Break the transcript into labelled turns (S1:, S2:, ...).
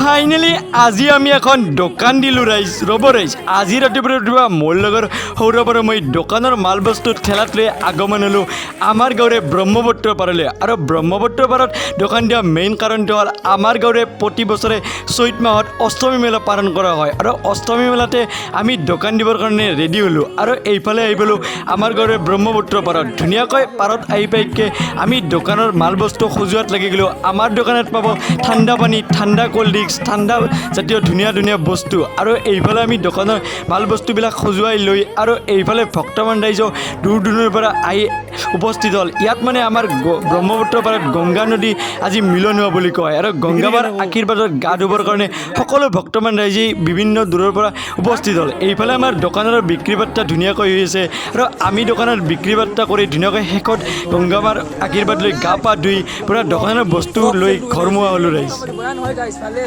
S1: finally আজি আমি এখন দোকান দিলোঁ ৰাইজ ৰ'ব ৰাইজ আজি ৰাতিপুৱা মোৰ লগৰ সৌৰভৰ মই দোকানৰ মাল বস্তু ঠেলাত লৈ আগমন হ'লোঁ আমাৰ গাঁৱৰে ব্ৰহ্মপুত্ৰ পাৰলৈ আৰু ব্ৰহ্মপুত্ৰ পাৰত দোকান দিয়া মেইন কাৰণটো হ'ল আমাৰ গাঁৱৰে প্ৰতি বছৰে চৈত মাহত অষ্টমী মেলা পালন কৰা হয় আৰু অষ্টমী মেলাতে আমি দোকান দিবৰ কাৰণে ৰেডি হ'লোঁ আৰু এইফালে আহি পালোঁ আমাৰ গাঁৱৰে ব্ৰহ্মপুত্ৰ পাৰত ধুনীয়াকৈ পাৰত আহি পাইকৈ আমি দোকানৰ মাল বস্তু সজোৱাত লাগি গ'লোঁ আমাৰ দোকানত পাব ঠাণ্ডা পানী ঠাণ্ডা ক'ল্ড ড্ৰিংকছ ঠাণ্ডা জাতীয় ধুনীয়া ধুনীয়া বস্তু আৰু এইফালে আমি দোকানৰ মাল বস্তুবিলাক সজুৱাই লৈ আৰু এইফালে ভক্তমান ৰাইজ দূৰ দূৰৰ পৰা আহি উপস্থিত হ'ল ইয়াত মানে আমাৰ ব্ৰহ্মপুত্ৰ পাৰত গংগা নদী আজি মিলন হোৱা বুলি কয় আৰু গংগামাৰ আশীৰ্বাদত গা ধুবৰ কাৰণে সকলো ভক্তমান ৰাইজেই বিভিন্ন দূৰৰ পৰা উপস্থিত হ'ল এইফালে আমাৰ দোকানৰ বিক্ৰী বাৰ্তা ধুনীয়াকৈ হৈ আছে আৰু আমি দোকানত বিক্ৰী বাৰ্তা কৰি ধুনীয়াকৈ শেষত গংগামাৰ আশীৰ্বাদ লৈ গা পা ধুই পূৰা দোকানৰ বস্তু লৈ ঘৰমুৱা হ'লোঁ ৰাইজ